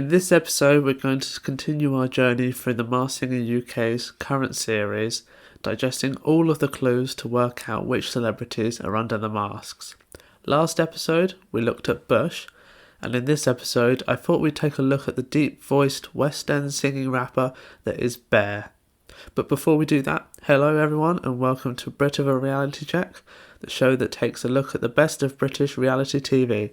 In this episode, we're going to continue our journey through the Masked Singer UK's current series, digesting all of the clues to work out which celebrities are under the masks. Last episode, we looked at Bush, and in this episode, I thought we'd take a look at the deep-voiced West End singing rapper that is Bear. But before we do that, hello everyone and welcome to Brit of a Reality Check, the show that takes a look at the best of British reality TV.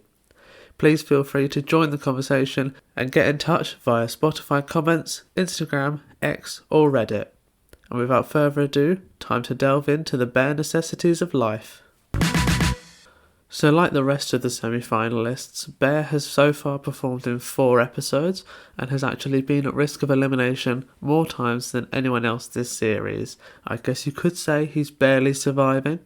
Please feel free to join the conversation and get in touch via Spotify comments, Instagram, X or Reddit. And without further ado, time to delve into the bare necessities of life. So like the rest of the semi-finalists, Bear has so far performed in 4 episodes and has actually been at risk of elimination more times than anyone else this series. I guess you could say he's barely surviving,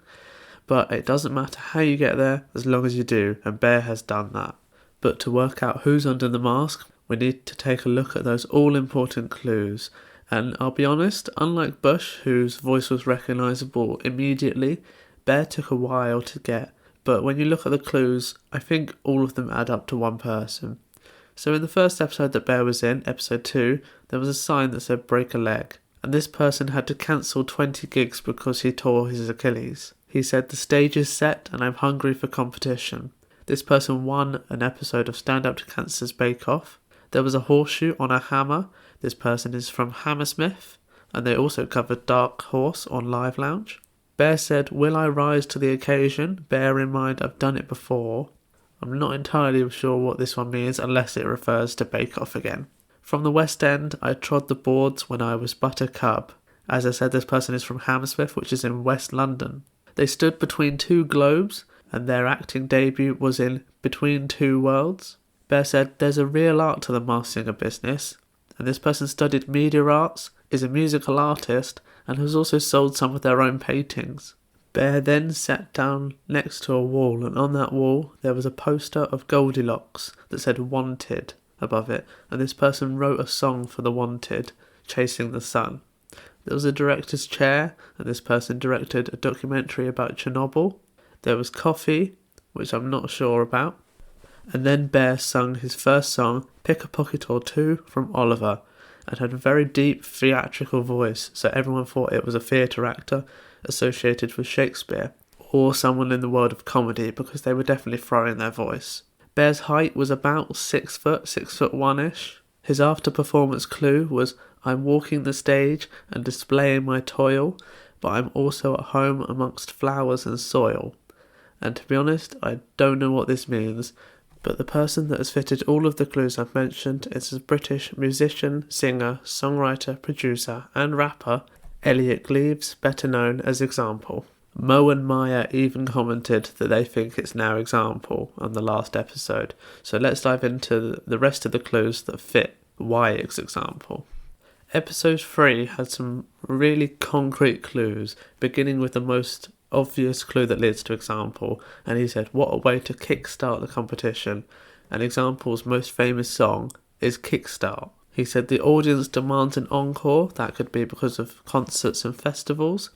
but it doesn't matter how you get there as long as you do, and Bear has done that. But to work out who's under the mask, we need to take a look at those all-important clues. And I'll be honest, unlike Bush, whose voice was recognisable immediately, Bear took a while to get. But when you look at the clues, I think all of them add up to one person. So in the first episode that Bear was in, episode 2, there was a sign that said break a leg. And this person had to cancel 20 gigs because he tore his Achilles. He said the stage is set and I'm hungry for competition. This person won an episode of Stand Up to Cancer's Bake Off. There was a horseshoe on a hammer. This person is from Hammersmith. And they also covered Dark Horse on Live Lounge. Bear said, will I rise to the occasion? Bear in mind I've done it before. I'm not entirely sure what this one means unless it refers to Bake Off again. From the West End, I trod the boards when I was but a cub. As I said, this person is from Hammersmith, which is in West London. They stood between 2 globes, and their acting debut was in Between Two Worlds. Bear said, there's a real art to the Masked Singer business, and this person studied media arts, is a musical artist, and has also sold some of their own paintings. Bear then sat down next to a wall, and on that wall there was a poster of Goldilocks that said Wanted above it, and this person wrote a song for the Wanted, Chasing the Sun. There was a director's chair, and this person directed a documentary about Chernobyl. There was coffee, which I'm not sure about. And then Bear sung his first song, Pick a Pocket or Two, from Oliver, and had a very deep theatrical voice, so everyone thought it was a theatre actor associated with Shakespeare, or someone in the world of comedy, because they were definitely throwing their voice. Bear's height was about 6 foot, 6'1"-ish. His after-performance clue was, I'm walking the stage and displaying my toil, but I'm also at home amongst flowers and soil. And to be honest, I don't know what this means, but the person that has fitted all of the clues I've mentioned is a British musician, singer, songwriter, producer and rapper, Elliot Gleaves, better known as Example. Mo and Maya even commented that they think it's now Example on the last episode, so let's dive into the rest of the clues that fit why it's Example. Episode 3 had some really concrete clues, beginning with the most obvious clue that leads to Example, and he said, what a way to kickstart the competition, and Example's most famous song is Kickstart. He said the audience demands an encore, that could be because of concerts and festivals.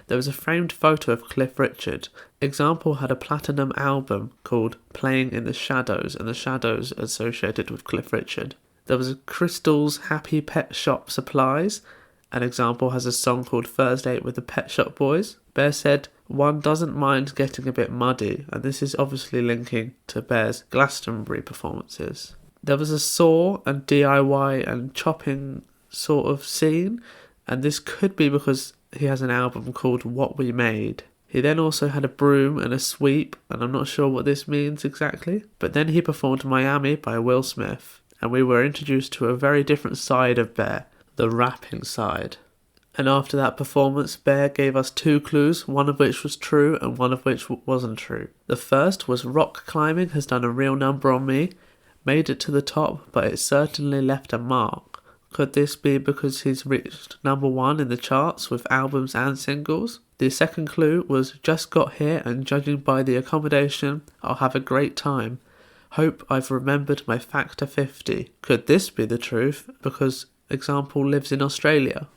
There was a framed photo of Cliff Richard. Example had a platinum album called Playing in the Shadows, and the shadows associated with Cliff Richard. There was a Crystal's Happy Pet Shop Supplies. An Example has a song called First Date with the Pet Shop Boys. Bear said, one doesn't mind getting a bit muddy, and this is obviously linking to Bear's Glastonbury performances. There was a saw and DIY and chopping sort of scene, and this could be because he has an album called What We Made. He then also had a broom and a sweep, and I'm not sure what this means exactly. But then he performed Miami by Will Smith, and we were introduced to a very different side of Bear, the rapping side. And after that performance, Bear gave us 2 clues, one of which was true and one of which wasn't true. The first was rock climbing has done a real number on me, made it to the top, but it certainly left a mark. Could this be because he's reached number 1 in the charts with albums and singles? The second clue was just got here and judging by the accommodation, I'll have a great time. Hope I've remembered my factor 50. Could this be the truth because Example lives in Australia?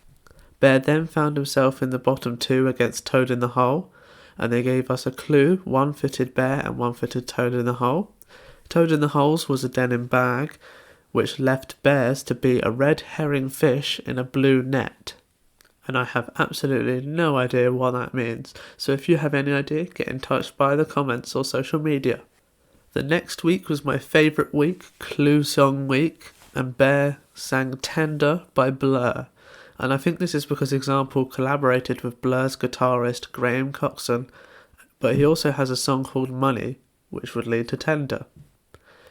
Bear then found himself in the bottom 2 against Toad in the Hole, and they gave us a clue, one fitted Bear and one fitted Toad in the Hole. Toad in the Holes was a denim bag, which left bears to be a red herring fish in a blue net. And I have absolutely no idea what that means, so if you have any idea, get in touch by the comments or social media. The next week was my favourite week, Clue Song Week, and Bear sang Tender by Blur. And I think this is because Example collaborated with Blur's guitarist Graham Coxon, but he also has a song called Money, which would lead to Tender.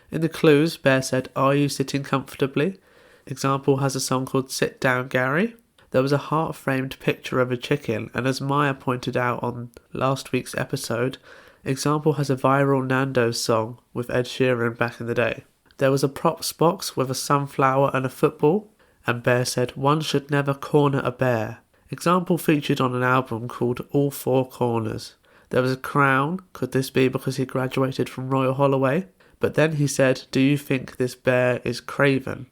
In the clues, Bear said, "Are you sitting comfortably?" Example has a song called Sit Down Gary. There was a heart-framed picture of a chicken, and as Maya pointed out on last week's episode, Example has a viral Nando's song with Ed Sheeran back in the day. There was a props box with a sunflower and a football, and Bear said, "One should never corner a bear." Example featured on an album called All Four Corners. There was a crown. Could this be because he graduated from Royal Holloway? But then he said, "Do you think this bear is Craven?"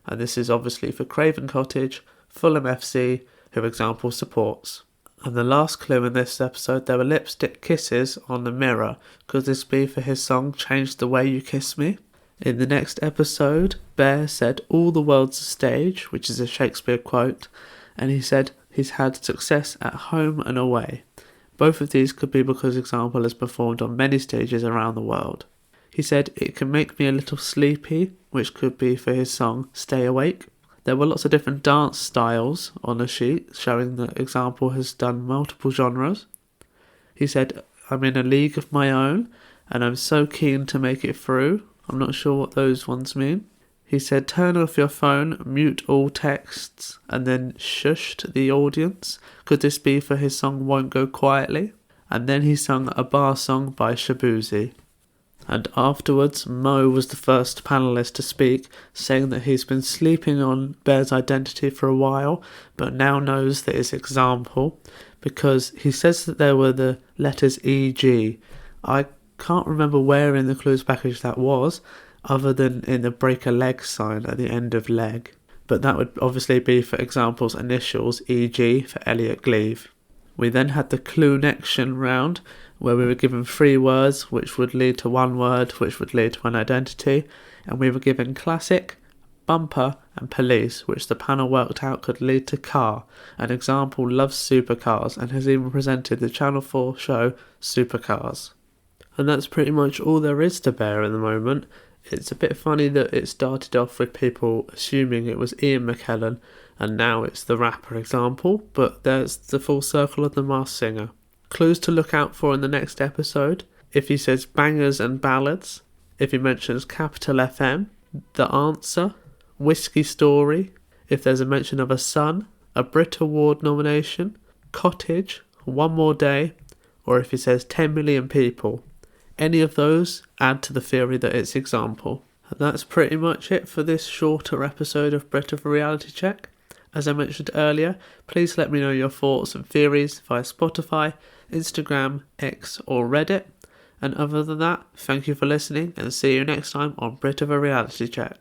And this is obviously for Craven Cottage, Fulham FC, who Example supports. And the last clue in this episode, there were lipstick kisses on the mirror. Could this be for his song Change the Way You Kiss Me? In the next episode, Bear said, "All the world's a stage," which is a Shakespeare quote, and he said he's had success at home and away. Both of these could be because Example has performed on many stages around the world. He said, "It can make me a little sleepy," which could be for his song Stay Awake. There were lots of different dance styles on a sheet, showing that Example has done multiple genres. He said, "I'm in a league of my own, and I'm so keen to make it through." I'm not sure what those ones mean. He said, "Turn off your phone, mute all texts," and then shushed the audience. Could this be for his song Won't Go Quietly? And then he sung a bar song by Shabuzi. And afterwards, Mo was the first panellist to speak, saying that he's been sleeping on Bear's identity for a while, but now knows that it's Example, because he says that there were the letters E-G. I can't remember where in the clues package that was, other than in the break a leg sign at the end of leg. But that would obviously be for Example's initials, E-G, for Elliot Gleave. We then had the clue-nection round, where we were given 3 words, which would lead to 1 word, which would lead to an identity, and we were given classic, bumper, and police, which the panel worked out could lead to car. An Example loves supercars and has even presented the Channel 4 show Supercars. And that's pretty much all there is to Bear at the moment. It's a bit funny that it started off with people assuming it was Ian McKellen, and now it's the rapper Example, but there's the full circle of the Masked Singer. Clues to look out for in the next episode: if he says bangers and ballads, if he mentions Capital FM, The Answer, Whiskey Story, if there's a mention of a son, a Brit Award nomination, Cottage, One More Day, or if he says 10 million people. Any of those add to the theory that it's Example. And that's pretty much it for this shorter episode of Brit of a Reality Check. As I mentioned earlier, please let me know your thoughts and theories via Spotify, Instagram, X or Reddit. And other than that, thank you for listening and see you next time on Brit of a Reality Check.